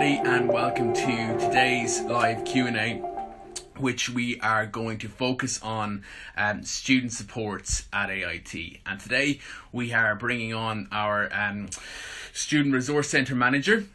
everybody, and welcome to today's live Q&A, which we are going to focus on student supports at AIT. And today we are bringing on our Student Resource Centre Manager,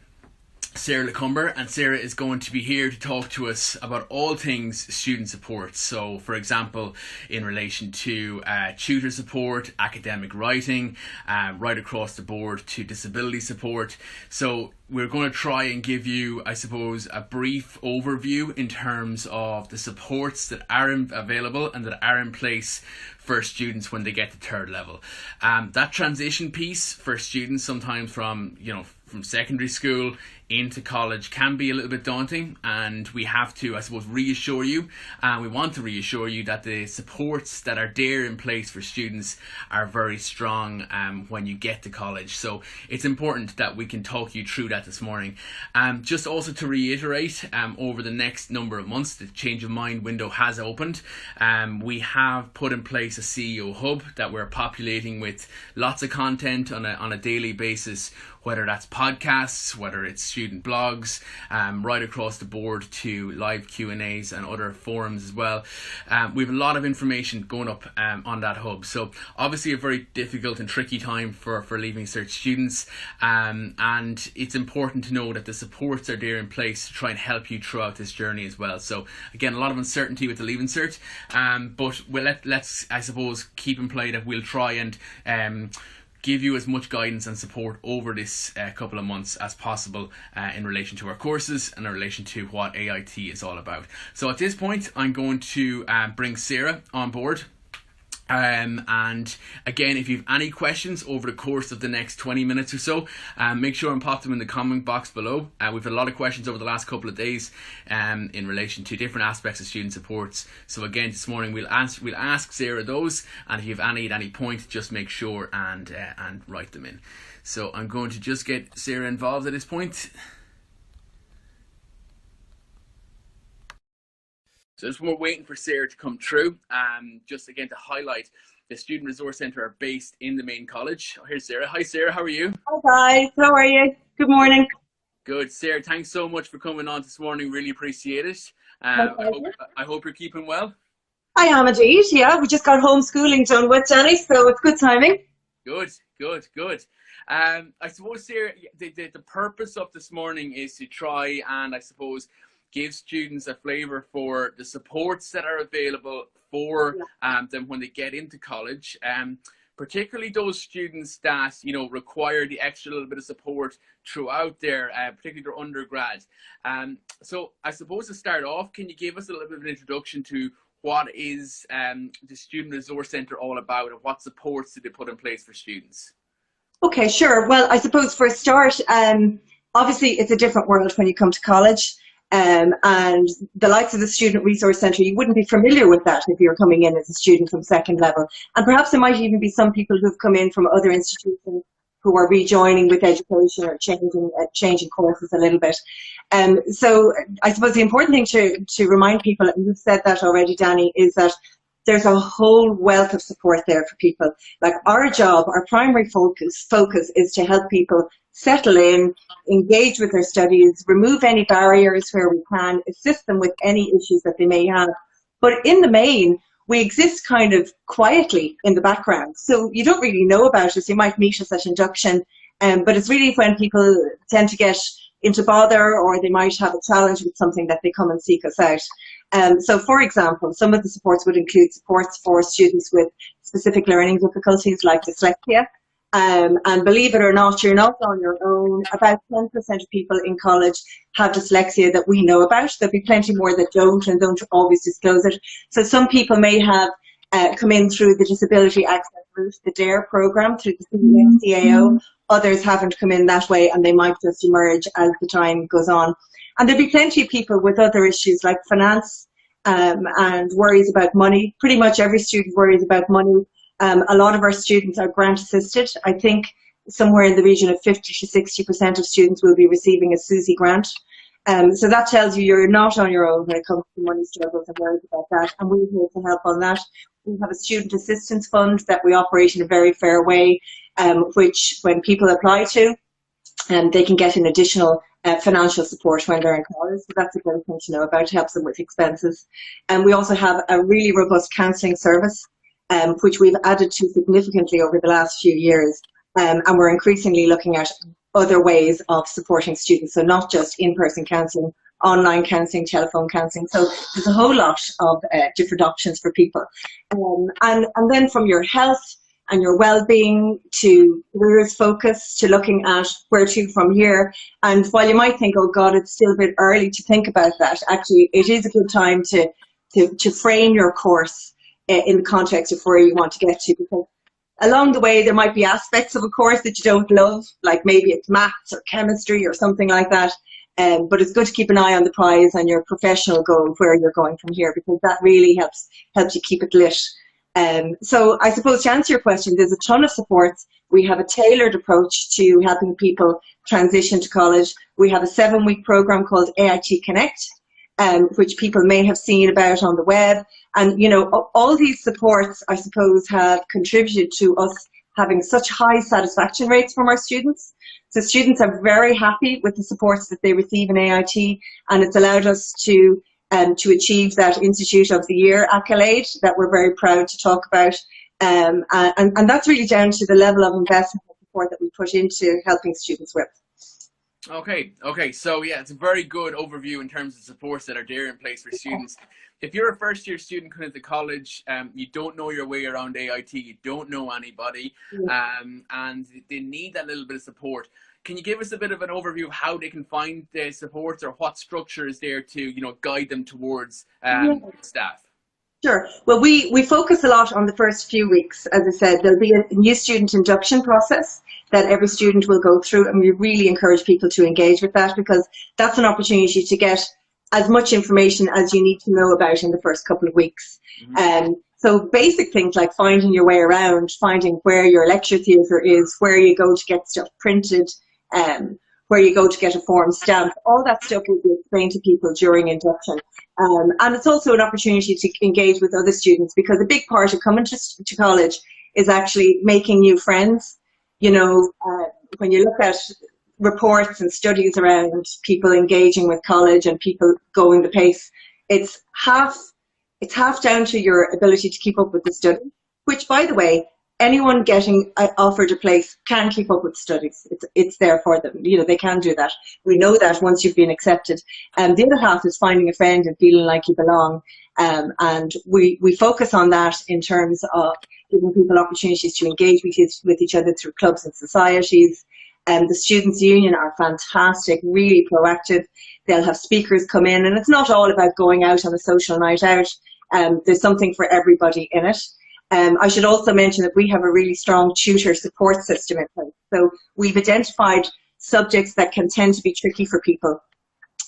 Sarah Cumbre, and Sarah is going to be here to talk to us about all things student support. So, for example, in relation to tutor support, academic writing, right across the board to disability support. So we're going to try and give you, I suppose, a brief overview in terms of the supports that are available and that are in place for students when they get to third level. That transition piece for students sometimes from secondary school into college can be a little bit daunting, and we have to, I suppose, reassure you, and we want to reassure you that the supports that are there in place for students are very strong when you get to college. So it's important that we can talk you through that this morning. Just also to reiterate, over the next number of months, the Change of Mind window has opened. We have put in place a CEO hub that we're populating with lots of content on a daily basis, whether that's podcasts, whether it's student blogs, right across the board to live Q&As and other forums as well. We have a lot of information going up on that hub. So obviously a very difficult and tricky time for Leaving Cert students, and it's important to know that the supports are there in place to try and help you throughout this journey as well. So again, a lot of uncertainty with the Leaving Cert, but let's I suppose keep in play that we'll try and give you as much guidance and support over this couple of months as possible in relation to our courses and in relation to what AIT is all about. So at this point, I'm going to bring Sarah on board. And again, if you have any questions over the course of the next 20 minutes or so, make sure and pop them in the comment box below. We've had a lot of questions over the last couple of days in relation to different aspects of student supports. So again, this morning we'll ask Sarah those, and if you have any at any point, just make sure and write them in. So I'm going to just get Sarah involved at this point. So just when we're waiting for Sarah to come through, just again to highlight, the Student Resource Centre are based in the main college. Oh, here's Sarah. Hi Sarah, how are you? Hi guys, how are you? Good morning. Good. Sarah, thanks so much for coming on this morning. Really appreciate it. I hope you're keeping well. I am indeed, yeah. We just got homeschooling done with Jenny, so it's good timing. Good. I suppose, Sarah, the purpose of this morning is to try and, I suppose, give students a flavour for the supports that are available for them when they get into college, particularly those students that require the extra little bit of support throughout their, particularly their undergrad. So I suppose to start off, can you give us a little bit of an introduction to what is the Student Resource Centre all about, and what supports did they put in place for students? Okay, sure. Well, I suppose for a start, obviously it's a different world when you come to college. And the likes of the Student Resource Centre, you wouldn't be familiar with that if you're coming in as a student from second level. And perhaps there might even be some people who've come in from other institutions who are rejoining with education or changing courses a little bit. So I suppose the important thing to remind people, and you've said that already, Danny, is that there's a whole wealth of support there for people. Like our job, our primary focus is to help people settle in, engage with their studies, remove any barriers where we can, assist them with any issues that they may have. But in the main, we exist kind of quietly in the background. So you don't really know about us. You might meet us at induction, but it's really when people tend to get into bother, or they might have a challenge with something, that they come and seek us out. So for example, some of the supports would include supports for students with specific learning difficulties like dyslexia. And believe it or not, you're not on your own. About 10% of people in college have dyslexia that we know about. There'll be plenty more that don't and don't always disclose it. So some people may have come in through the Disability Access Route, the DARE program, through the CAO. Others haven't come in that way, and they might just emerge as the time goes on. And there'll be plenty of people with other issues like finance and worries about money. Pretty much every student worries about money. A lot of our students are grant assisted. I think somewhere in the region of 50 to 60% of students will be receiving a SUSI grant. So that tells you you're not on your own when it comes to money struggles and worries about that. And we're here to help on that. We have a student assistance fund that we operate in a very fair way, which when people apply to, they can get an additional financial support when they're in college. So that's a great thing to know about, to help them with expenses. And we also have a really robust counselling service, which we've added to significantly over the last few years. And we're increasingly looking at other ways of supporting students. So not just in-person counselling, online counselling, telephone counselling. So there's a whole lot of different options for people. And then from your health and your well-being to careers focus to looking at where to from here. And while you might think, oh God, it's still a bit early to think about that, actually it is a good time to frame your course in the context of where you want to get to, because along the way there might be aspects of a course that you don't love, like maybe it's maths or chemistry or something like that. But it's good to keep an eye on the prize and your professional goal, where you're going from here, because that really helps you keep it lit. So I suppose to answer your question, there's a ton of supports. We have a tailored approach to helping people transition to college. We have a 7-week program called AIT Connect, which people may have seen about on the web. And, you know, all these supports, I suppose, have contributed to us having such high satisfaction rates from our students. So students are very happy with the supports that they receive in AIT, and it's allowed us to achieve that Institute of the Year accolade that we're very proud to talk about. And that's really down to the level of investment and support that we put into helping students with. Okay. So yeah, it's a very good overview in terms of supports that are there in place for students. If you're a first-year student coming into college, you don't know your way around AIT, you don't know anybody, and they need that little bit of support. Can you give us a bit of an overview of how they can find the supports, or what structure is there to, you know, guide them towards staff? Sure. Well, we focus a lot on the first few weeks. As I said, there'll be a new student induction process that every student will go through, and we really encourage people to engage with that, because that's an opportunity to get as much information as you need to know about in the first couple of weeks. So basic things like finding your way around, finding where your lecture theatre is, where you go to get stuff printed, where you go to get a form stamped, all that stuff will be explained to people during induction. And it's also an opportunity to engage with other students, because a big part of coming to college is actually making new friends. You know, when you look at reports and studies around people engaging with college and people going the pace, it's half down to your ability to keep up with the study, which, by the way, anyone getting offered a place can keep up with studies. It's there for them. You know, they can do that. We know that once you've been accepted. The other half is finding a friend and feeling like you belong. And we focus on that in terms of giving people opportunities to engage with each other through clubs and societies. The Students' Union are fantastic, really proactive. They'll have speakers come in, and it's not all about going out on a social night out. There's something for everybody in it. I should also mention that we have a really strong tutor support system in place. So we've identified subjects that can tend to be tricky for people,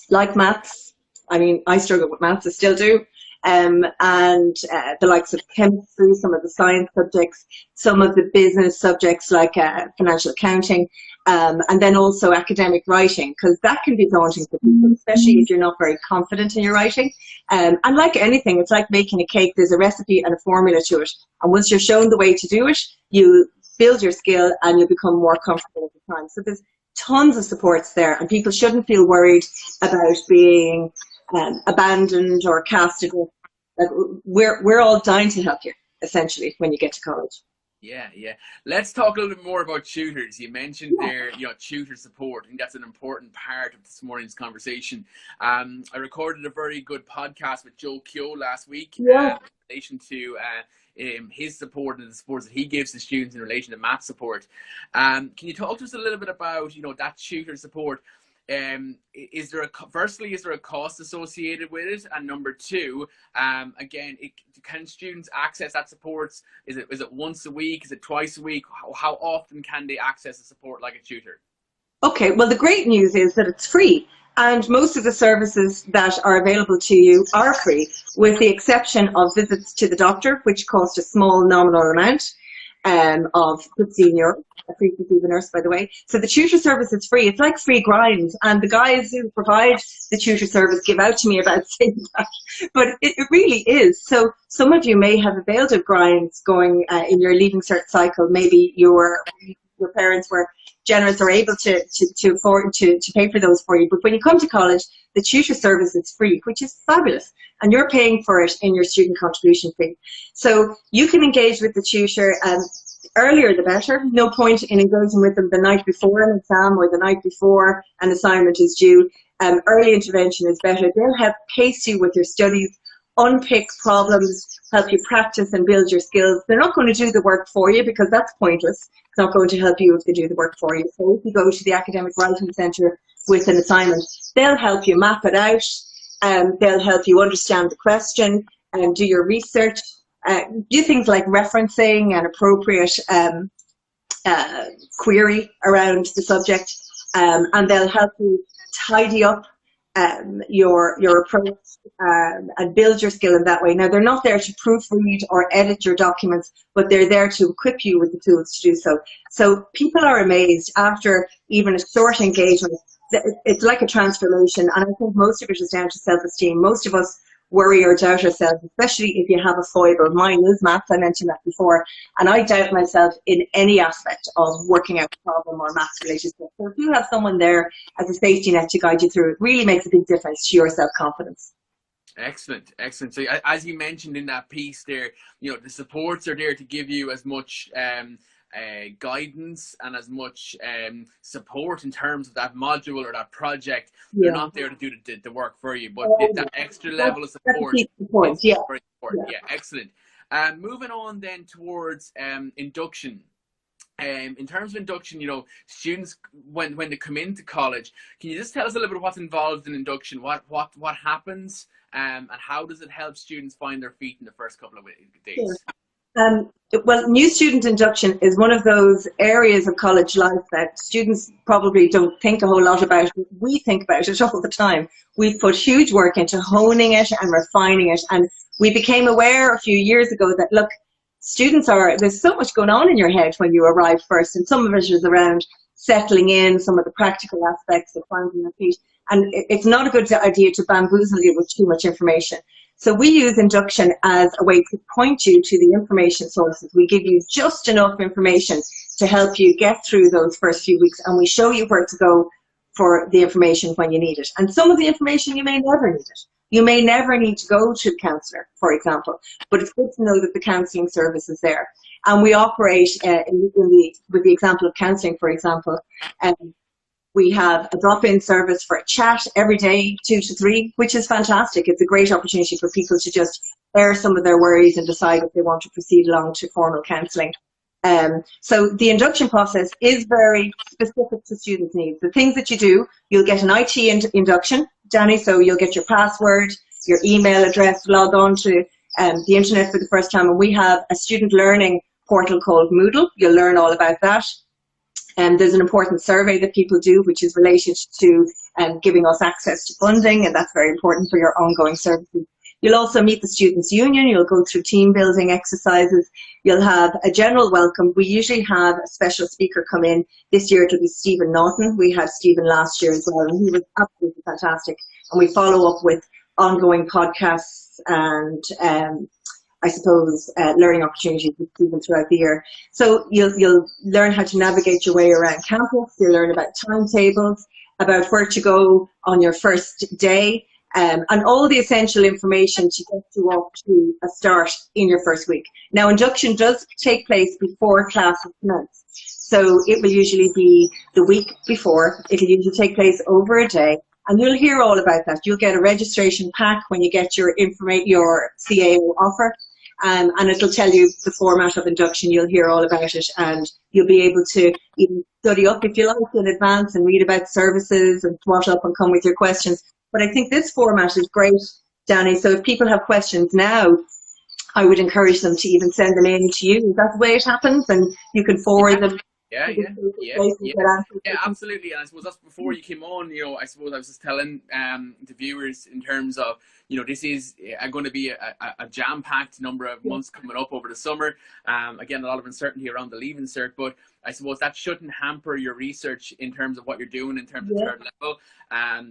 like maths. I mean, I struggle with maths, I still do. And the likes of chemistry, some of the science subjects, some of the business subjects like financial accounting, and then also academic writing, because that can be daunting for people, especially if you're not very confident in your writing. And like anything, it's like making a cake. There's a recipe and a formula to it. And once you're shown the way to do it, you build your skill and you become more comfortable at the time. So there's tons of supports there, and people shouldn't feel worried about being abandoned or casted. Like, we're all dying to help you, essentially, when you get to college. Yeah. Let's talk a little bit more about tutors. You mentioned there, you know, tutor support. I think that's an important part of this morning's conversation. I recorded a very good podcast with Joe Kyo last week in relation to his support and the support that he gives to students in relation to math support. Can you talk to us a little bit about, you know, that tutor support? Is there a cost associated with it? And number two, again, can students access that support? Is it once a week? Is it twice a week? How often can they access a support like a tutor? Okay, well, the great news is that it's free, and most of the services that are available to you are free, with the exception of visits to the doctor, which cost a small nominal amount of €15. Free to see the nurse, by the way. So the tutor service is free. It's like free grind, and the guys who provide the tutor service give out to me about saying that, but it really is. So some of you may have availed of grinds going in your Leaving Cert cycle. Maybe you're your parents were generous or able to afford to pay for those for you. But when you come to college, the tutor service is free, which is fabulous. And you're paying for it in your student contribution fee. So you can engage with the tutor earlier the better. No point in engaging with them the night before an exam or the night before an assignment is due. Early intervention is better. They'll help pace you with your studies, unpick problems, help you practice and build your skills. They're not going to do the work for you because that's pointless. It's not going to help you if they do the work for you. So if you go to the Academic Writing Centre with an assignment, they'll help you map it out. They'll help you understand the question and do your research. Do things like referencing and appropriate query around the subject, and they'll help you tidy up your approach and build your skill in that way. Now, they're not there to proofread or edit your documents, but they're there to equip you with the tools to do so. So people are amazed after even a short engagement. It's like a transformation, and I think most of it is down to self-esteem. Most of us worry or doubt ourselves, especially if you have a foible. Mine is maths, I mentioned that before, and I doubt myself in any aspect of working out a problem or maths related stuff. So if you have someone there as a safety net to guide you through, it really makes a big difference to your self-confidence. Excellent, excellent. So as you mentioned in that piece there, you know, the supports are there to give you as much guidance and as much support in terms of that module or that project. They're not there to do the work for you, but that extra level of support is very important. Yeah, excellent. Moving on then towards induction. In terms of induction, you know, students when they come into college, can you just tell us a little bit of what's involved in induction? What happens, and how does it help students find their feet in the first couple of days? Sure. Well, new student induction is one of those areas of college life that students probably don't think a whole lot about. We think about it all the time. We've put huge work into honing it and refining it, and we became aware a few years ago that, look, there's so much going on in your head when you arrive first, and some of it is around settling in, some of the practical aspects of finding your feet, and it's not a good idea to bamboozle you with too much information. So we use induction as a way to point you to the information sources. We give you just enough information to help you get through those first few weeks, and we show you where to go for the information when you need it. And some of the information you may never need it. You may never need to go to a counsellor, for example, but it's good to know that the counselling service is there. And we operate with the example of counselling, for example, we have a drop-in service for a chat every day, 2 to 3, which is fantastic. It's a great opportunity for people to just air some of their worries and decide if they want to proceed along to formal counselling. So the induction process is very specific to students' needs. The things that you do, you'll get an IT induction, Danny, so you'll get your password, your email address, log on to the internet for the first time, and we have a student learning portal called Moodle. You'll learn all about that. There's an important survey that people do, which is related to giving us access to funding, and that's very important for your ongoing services. You'll also meet the Students' Union. You'll go through team building exercises. You'll have a general welcome. We usually have a special speaker come in. This year it'll be Stephen Naughton. We had Stephen last year as well, and he was absolutely fantastic. And we follow up with ongoing podcasts and I suppose learning opportunities with Stephen throughout the year. So you'll learn how to navigate your way around campus. You'll learn about timetables, about where to go on your first day. And all the essential information to get you up to a start in your first week. Now, induction does take place before classes commence. So it will usually be the week before. It'll usually take place over a day. And you'll hear all about that. You'll get a registration pack when you get your CAO offer. And it'll tell you the format of induction. You'll hear all about it, and you'll be able to even study up, if you like, in advance and read about services and swat up and come with your questions. But I think this format is great, Danny. So if people have questions now, I would encourage them to even send them in to you. Is that the way it happens? And you can forward them. Yeah, absolutely. And I suppose that's before you came on, you know, I suppose I was just telling the viewers in terms of this is going to be a jam-packed number of months coming up over the summer. Again, a lot of uncertainty around the Leaving Cert, but I suppose that shouldn't hamper your research in terms of what you're doing in terms of third level.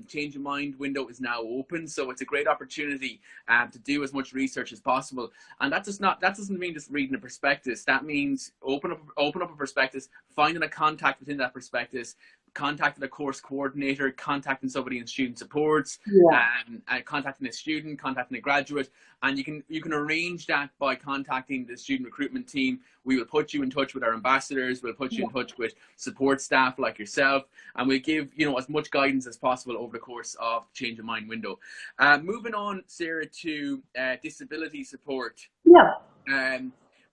Change your mind window is now open, so it's a great opportunity to do as much research as possible. And that doesn't mean just reading a prospectus. That means open up a prospectus, finding a contact within that prospectus, contacting a course coordinator, contacting somebody in student supports, contacting a student, contacting a graduate, and you can arrange that by contacting the student recruitment team. We will put you in touch with our ambassadors. We'll put you in touch with support staff like yourself, and we'll give as much guidance as possible over the course of Change of Mind window. Moving on, Sarah, to disability support.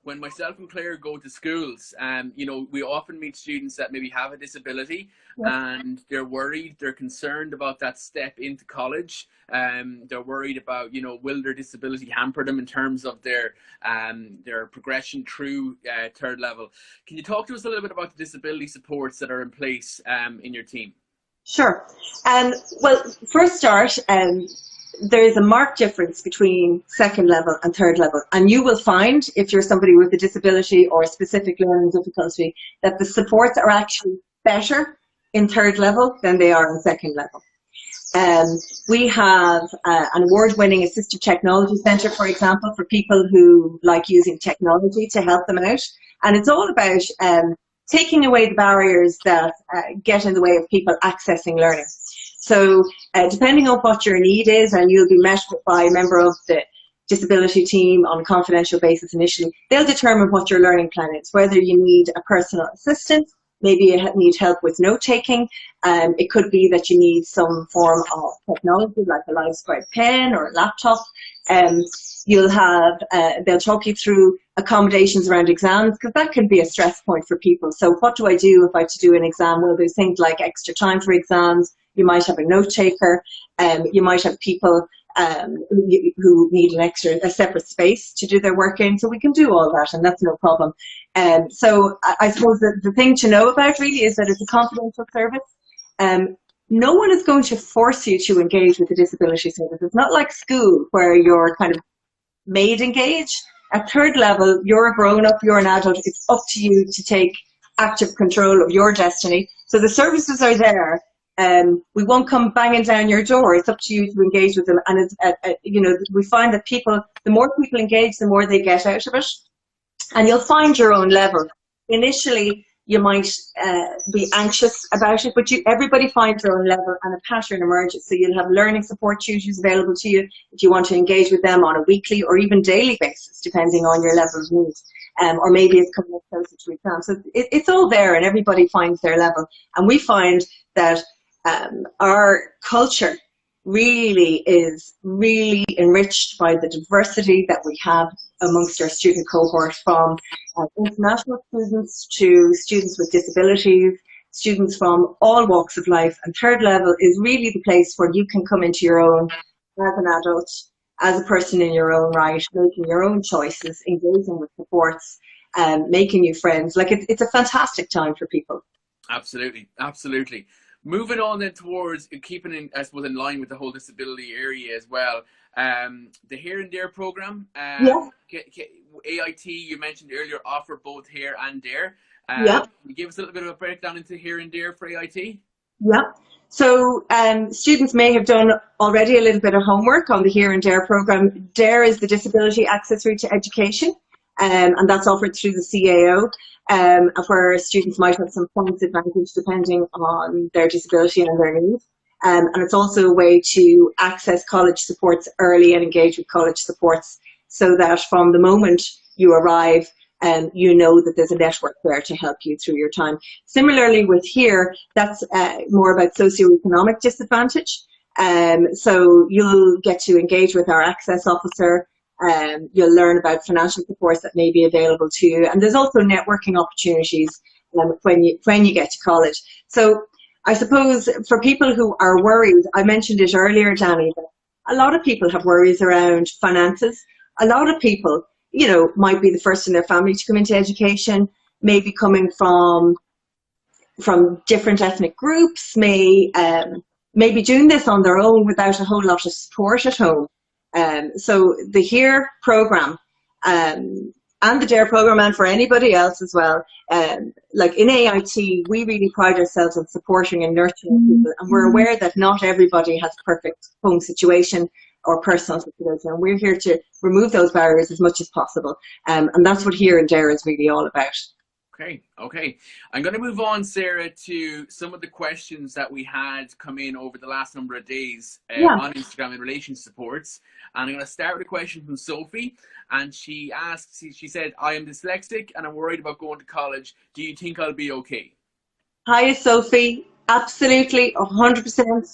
When myself and Claire go to schools, we often meet students that maybe have a disability and they're worried, they're concerned about that step into college. They're worried about, will their disability hamper them in terms of their progression through third level. Can you talk to us a little bit about the disability supports that are in place in your team? Sure. Well, for a start, there is a marked difference between second level and third level. And you will find, if you're somebody with a disability or a specific learning difficulty, that the supports are actually better in third level than they are in second level. We have an award-winning assistive technology centre, for example, for people who like using technology to help them out. And it's all about taking away the barriers that get in the way of people accessing learning. So depending on what your need is, and you'll be met by a member of the disability team on a confidential basis initially, they'll determine what your learning plan is, whether you need a personal assistant, maybe you need help with note-taking. It could be that you need some form of technology like a live scribe pen or a laptop. You'll have, they'll talk you through accommodations around exams, because that can be a stress point for people. So what do I do if I have to do an exam? Well, there's things like extra time for exams. You might have a note taker. You might have people who need a separate space to do their work in. So we can do all that, and that's no problem. So I suppose the thing to know about really is that it's a confidential service. No one is going to force you to engage with the disability service. It's not like school where you're kind of made engage. At third level, you're a grown-up, you're an adult. It's up to you to take active control of your destiny. So the services are there. We won't come banging down your door. It's up to you to engage with them. And it's, we find that the more people engage, the more they get out of it. And you'll find your own level. Initially, you might be anxious about it, but everybody finds their own level and a pattern emerges. So you'll have learning support tutors available to you if you want to engage with them on a weekly or even daily basis, depending on your level of needs. Or maybe it's coming up closer to exam. So it's all there, and everybody finds their level. And we find that our culture really is enriched by the diversity that we have amongst our student cohort, from international students to students with disabilities, students from all walks of life. And third level is really the place where you can come into your own as an adult, as a person in your own right, making your own choices, engaging with supports, making new friends. Like it's a fantastic time for people. Absolutely, absolutely. Moving on then towards keeping in, I suppose, in line with the whole disability area as well. The Here and There program. AIT, you mentioned earlier, offer both Here and There. Can you give us a little bit of a breakdown into Here and There for AIT? Yeah. So students may have done already a little bit of homework on the Here and There program. DARE is the Disability Access Route to Education, and that's offered through the CAO, where students might have some points advantage depending on their disability and their needs. And it's also a way to access college supports early and engage with college supports, so that from the moment you arrive, you know that there's a network there to help you through your time. Similarly with Here, that's more about socioeconomic disadvantage. So you'll get to engage with our access officer. You'll learn about financial supports that may be available to you. And there's also networking opportunities when you get to college. So I suppose for people who are worried, I mentioned it earlier, Danny, that a lot of people have worries around finances. A lot of people, might be the first in their family to come into education, maybe coming from different ethnic groups, may be doing this on their own without a whole lot of support at home. So the HERE program, and the DARE program, and for anybody else as well. Like in AIT, we really pride ourselves on supporting and nurturing people, and we're aware that not everybody has a perfect home situation or personal situation, and we're here to remove those barriers as much as possible. And that's what HERE and DARE is really all about. Okay. I'm going to move on, Sarah, to some of the questions that we had come in over the last number of days on Instagram in relation to supports. And I'm going to start with a question from Sophie. And she asked, she said, I am dyslexic and I'm worried about going to college. Do you think I'll be okay? Hi, Sophie. Absolutely, 100%.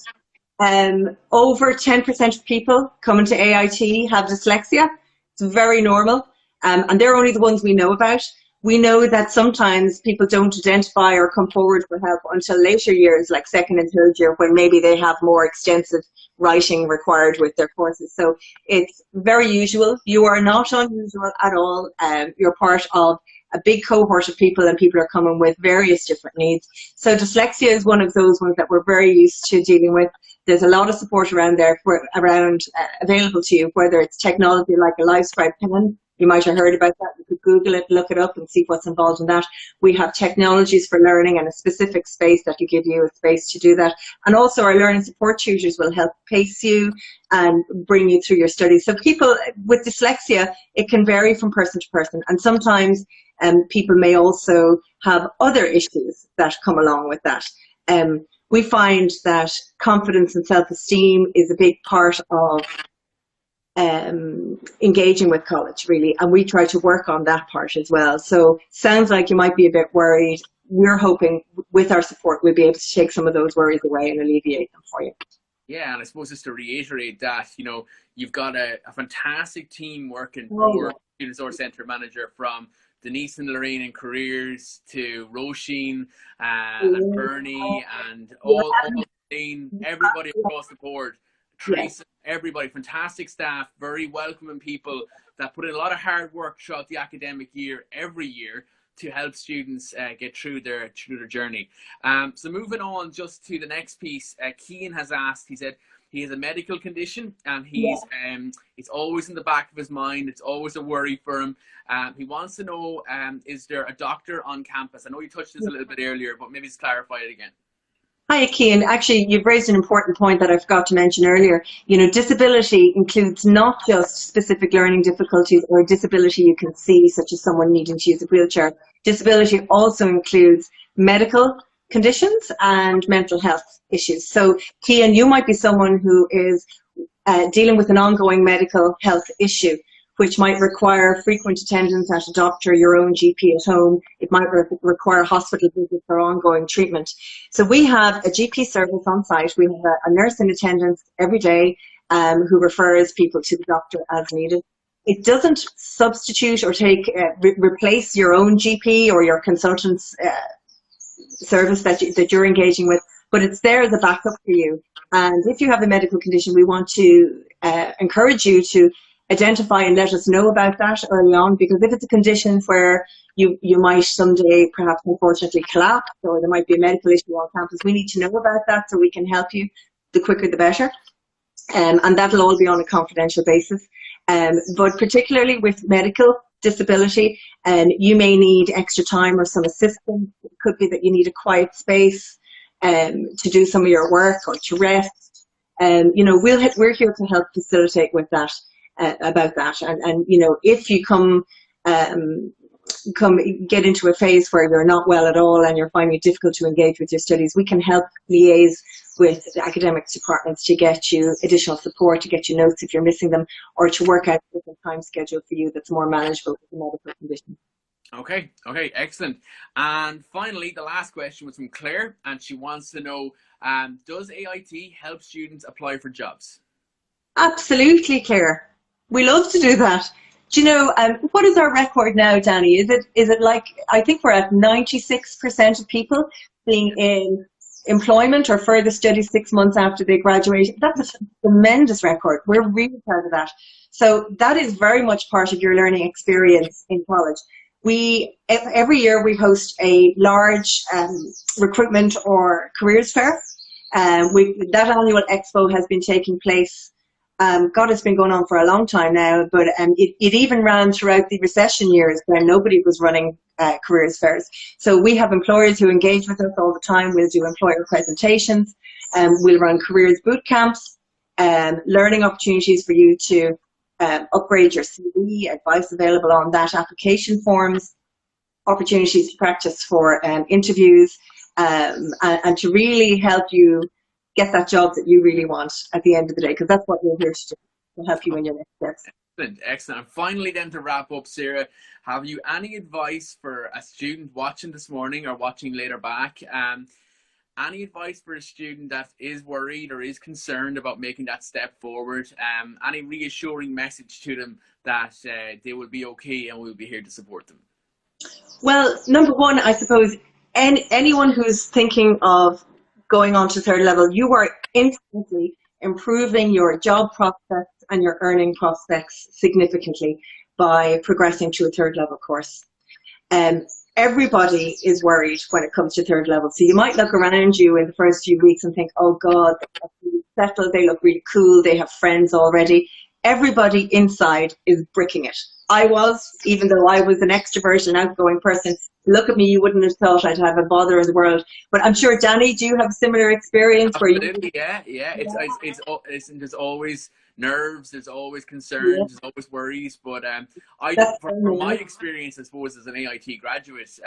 Over 10% of people coming to AIT have dyslexia. It's very normal. And they're only the ones we know about. We know that sometimes people don't identify or come forward for help until later years, like second and third year, when maybe they have more extensive writing required with their courses. So it's very usual. You are not unusual at all. You're part of a big cohort of people, and people are coming with various different needs. So dyslexia is one of those ones that we're very used to dealing with. There's a lot of support around there, available to you, whether it's technology like a LiveScribe pen. You might have heard about that. You could Google it, look it up and see what's involved in that. We have technologies for learning and a specific space that will give you a space to do that. And also our learning support tutors will help pace you and bring you through your studies. So people with dyslexia, it can vary from person to person. And sometimes people may also have other issues that come along with that. We find that confidence and self-esteem is a big part of engaging with college, really, and we try to work on that part as well. So sounds like you might be a bit worried. We're hoping with our support we'll be able to take some of those worries away and alleviate them for you. Yeah, and I suppose just to reiterate that, you know, you've got a fantastic team working for Student Resource Centre Manager, from Denise and Lorraine in careers to Roisin and Bernie and all everybody across the board. Teresa, everybody, fantastic staff, very welcoming people that put in a lot of hard work throughout the academic year, every year, to help students get through their journey. So moving on just to the next piece, Cian has asked, he said he has a medical condition and it's always in the back of his mind. It's always a worry for him. He wants to know, is there a doctor on campus? I know you touched this a little bit earlier, but maybe just clarify it again. Hi, Cian. Actually, you've raised an important point that I forgot to mention earlier. You know, disability includes not just specific learning difficulties or disability you can see, such as someone needing to use a wheelchair. Disability also includes medical conditions and mental health issues. So, Cian, you might be someone who is dealing with an ongoing medical health issue, which might require frequent attendance at a doctor, your own GP at home. It might require hospital visits or ongoing treatment. So we have a GP service on site. We have a nurse in attendance every day who refers people to the doctor as needed. It doesn't substitute or replace your own GP or your consultant's service that you're engaging with, but it's there as a backup for you. And if you have a medical condition, we want to encourage you to identify and let us know about that early on, because if it's a condition where you might someday perhaps unfortunately collapse, or there might be a medical issue on campus, we need to know about that so we can help you. The quicker the better. And that'll all be on a confidential basis. But particularly with medical disability, you may need extra time or some assistance. It could be that you need a quiet space to do some of your work or to rest. You know, we're here to help facilitate with that. About that, and you know, if you get into a phase where you're not well at all and you're finding it difficult to engage with your studies, we can help liaise with the academics departments to get you additional support, to get you notes if you're missing them, or to work out a different time schedule for you that's more manageable with the medical condition. Okay, excellent. And finally, the last question was from Claire, and she wants to know, does AIT help students apply for jobs? Absolutely, Claire. We love to do that. Do you know, what is our record now, Danny? Is it like, I think we're at 96% of people being in employment or further studies 6 months after they graduate. That's a tremendous record. We're really proud of that. So that is very much part of your learning experience in college. Every year we host a large recruitment or careers fair. That annual expo has been taking place God, it's been going on for a long time now, but it even ran throughout the recession years when nobody was running careers fairs. So we have employers who engage with us all the time. We'll do employer presentations, we'll run careers boot camps, learning opportunities for you to upgrade your CV, advice available on that, application forms, opportunities to practice for interviews, and to really help you get that job that you really want at the end of the day, because that's what we're here to do, to help you in your next steps. Excellent, excellent. And finally then, to wrap up, Sarah, have you any advice for a student watching this morning or watching later back? Any advice for a student that is worried or is concerned about making that step forward? Any reassuring message to them that they will be okay and we'll be here to support them? Well, number one, I suppose, anyone who's thinking of going on to third level, you are instantly improving your job prospects and your earning prospects significantly by progressing to a third level course. Everybody is worried when it comes to third level. So you might look around you in the first few weeks and think, oh God, they're really settled, they look really cool, they have friends already. Everybody inside is bricking it. I was, even though I was an extrovert and outgoing person, look at me, you wouldn't have thought I'd have a bother in the world. But I'm sure, Danny, do you have a similar experience? Absolutely, where you... Yeah. There's always nerves, there's always concerns, there's always worries. But from my experience, I suppose, as an AIT graduate,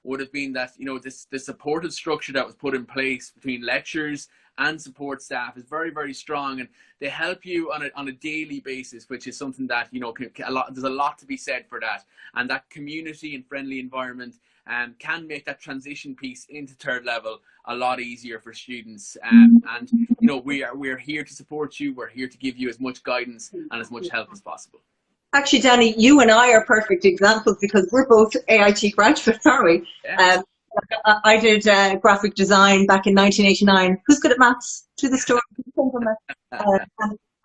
would have been that, you know, the supportive structure that was put in place between lecturers and support staff is very, very strong, and they help you on a daily basis, which is something that, you know, there's a lot to be said for that. And that community and friendly environment can make that transition piece into third level a lot easier for students. And you know, we're here to support you. We're here to give you as much guidance and as much help as possible. Actually, Danny, you and I are perfect examples because we're both AIT graduates, aren't we? Yes. I did graphic design back in 1989. Who's good at maths? To the story.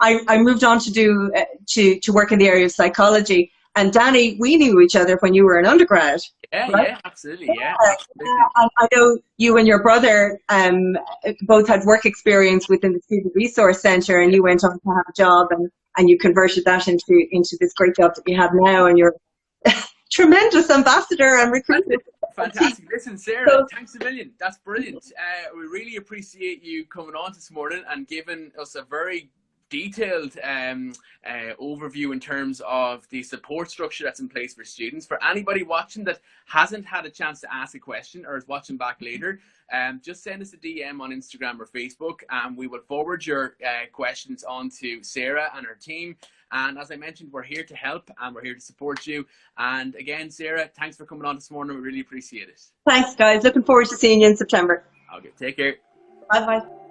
I moved on to do to work in the area of psychology. And Danny, we knew each other when you were an undergrad. Yeah, right? Yeah, absolutely. Yeah. I know you and your brother both had work experience within the Student Resource Centre, and you went on to have a job, and you converted that into this great job that you have now, and you're a tremendous ambassador and recruiter. Fantastic. Listen, Sarah, thanks a million. That's brilliant. We really appreciate you coming on this morning and giving us a very detailed overview in terms of the support structure that's in place for students. For anybody watching that hasn't had a chance to ask a question or is watching back later, just send us a DM on Instagram or Facebook, and we will forward your questions on to Sarah and her team. And as I mentioned, we're here to help and we're here to support you. And again, Sarah, thanks for coming on this morning. We really appreciate it. Thanks, guys. Looking forward to seeing you in September. Okay, take care. Bye-bye.